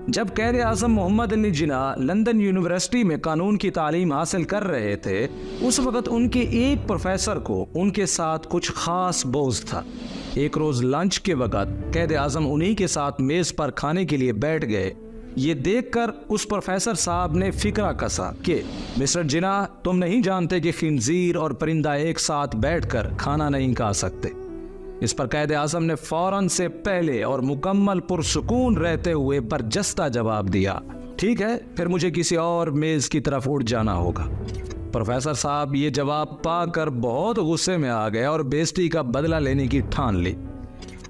जब कैद आज़म Mohammad Ali Jinnah London university में कानून की तालीम हासिल कर रहे थे, उस वक्त उनके एक प्रोफेसर को उनके साथ कुछ खास बोझ था। एक रोज लंच के वक्त कैद आज़म उन्हीं के साथ मेज पर खाने के लिए बैठ गए। ये देखकर उस प्रोफेसर साहब ने फिक्रा कसा कि मिस्टर जिन्ना, तुम नहीं जानते कि खिंजीर और परिंदा एक साथ बैठकर खाना नहीं खा सकते। इस पर कैद आज़म ने फौरन से पहले और मुकम्मल पुरसुकून रहते हुए बरजस्ता जवाब दिया, ठीक है, फिर मुझे किसी और मेज की तरफ उठ जाना होगा। प्रोफेसर साहब ये जवाब पाकर बहुत गुस्से में आ गए और बेइज्जती का बदला लेने की ठान ली।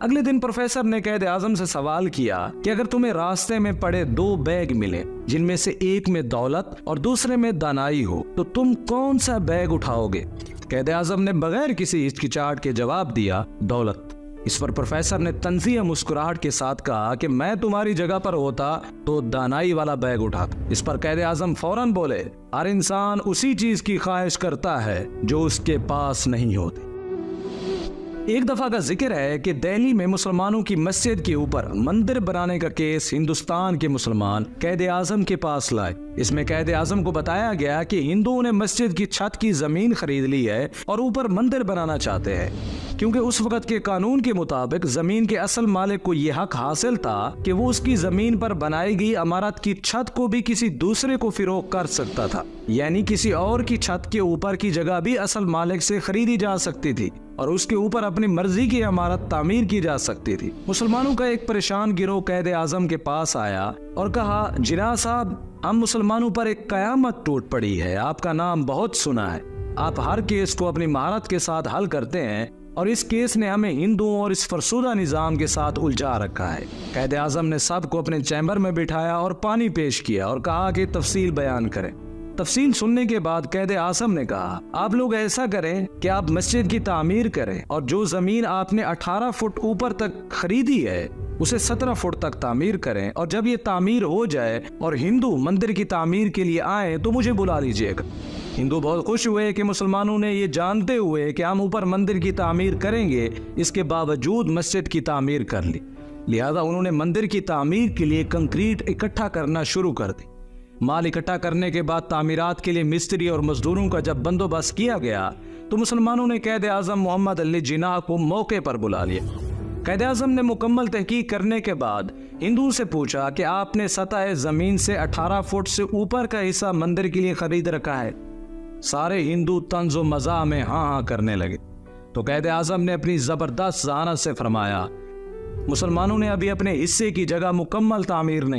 अगले दिन प्रोफेसर ने कैद आज़म से सवाल किया कि अगर तुम्हें रास्ते में पड़े 2 बैग मिले, जिनमें से एक में दौलत और दूसरे में दानाई हो, तो तुम कौन सा बैग उठाओगे? कैद आज़म ने बगैर किसी हिचकिचाहट के जवाब दिया, दौलत। इस पर प्रोफेसर ने तंज़िया मुस्कुराहट के साथ कहा कि मैं तुम्हारी जगह पर होता तो दानाई वाला बैग उठाता। इस पर कैद आज़म फौरन बोले, हर इंसान उसी चीज की ख्वाहिश करता है जो उसके पास नहीं होती। एक दफा का जिक्र है कि दिल्ली में मुसलमानों की मस्जिद के ऊपर मंदिर बनाने का केस हिंदुस्तान के मुसलमान कैद आज़म के पास लाए। इसमें कैद आज़म को बताया गया कि हिंदुओं ने मस्जिद की छत की जमीन खरीद ली है और ऊपर मंदिर बनाना चाहते हैं, क्योंकि उस वक्त के कानून के मुताबिक जमीन के असल मालिक को यह हक हासिल था कि वो उसकी जमीन पर बनाई गई इमारत की छत को भी किसी दूसरे को फिरोख्त कर सकता था, यानी किसी और की छत के ऊपर की जगह भी असल मालिक से खरीदी जा सकती थी और उसके ऊपर अपनी मर्जी की इमारत तामीर की जा सकती थी। मुसलमानों का एक परेशान गिरोह कैद आज़म के पास आया और कहा, जिन्ना साहब, हम मुसलमानों पर एक कयामत टूट पड़ी है, आपका नाम बहुत सुना है, आप हर केस को अपनी महारत के साथ हल करते हैं और इस केस ने हमें हिंदुओं और इस फरसुदा निजाम के साथ उलझा रखा है। कैद आज़म ने सबको अपने चैम्बर में बिठाया और पानी पेश किया और कहा कि तफसील बयान करें। तफसील सुनने के बाद कैद आज़म ने कहा, आप लोग ऐसा करें कि आप मस्जिद की तामीर करें और जो जमीन आपने 18 फुट ऊपर तक खरीदी है उसे 17 फुट तक तामीर करें, और जब ये तामीर हो जाए और हिंदू मंदिर की तामीर के लिए आए तो मुझे बुला लीजिएगा। हिंदू बहुत खुश हुए कि मुसलमानों ने ये जानते हुए कि हम ऊपर मंदिर की तामीर करेंगे, इसके बावजूद मस्जिद की तामीर कर ली। लिहाजा उन्होंने मंदिर की तामीर के लिए कंक्रीट इकट्ठा करना शुरू कर दी। माल इकट्ठा करने के बाद तामीरात के लिए मिस्त्री और मजदूरों का जब बंदोबस्त किया गया तो मुसलमानों ने कैद आज़म मोहम्मद अली जिन्ना को मौके पर बुला लिया। कैद आज़म ने मुकम्मल तहकीक करने के बाद हिंदू से पूछा कि आपने सतह जमीन से 18 फुट से ऊपर का हिस्सा मंदिर के लिए खरीद रखा है? सारे हिंदू तंज़ो मज़ाह में हाँ हाँ करने लगे। तो कैद आज़म ने अपनी जबरदस्त ज़हानत से फरमाया, मुसलमानों ने अभी अपने हिस्से की जगह मुकम्मल तामीर नहीं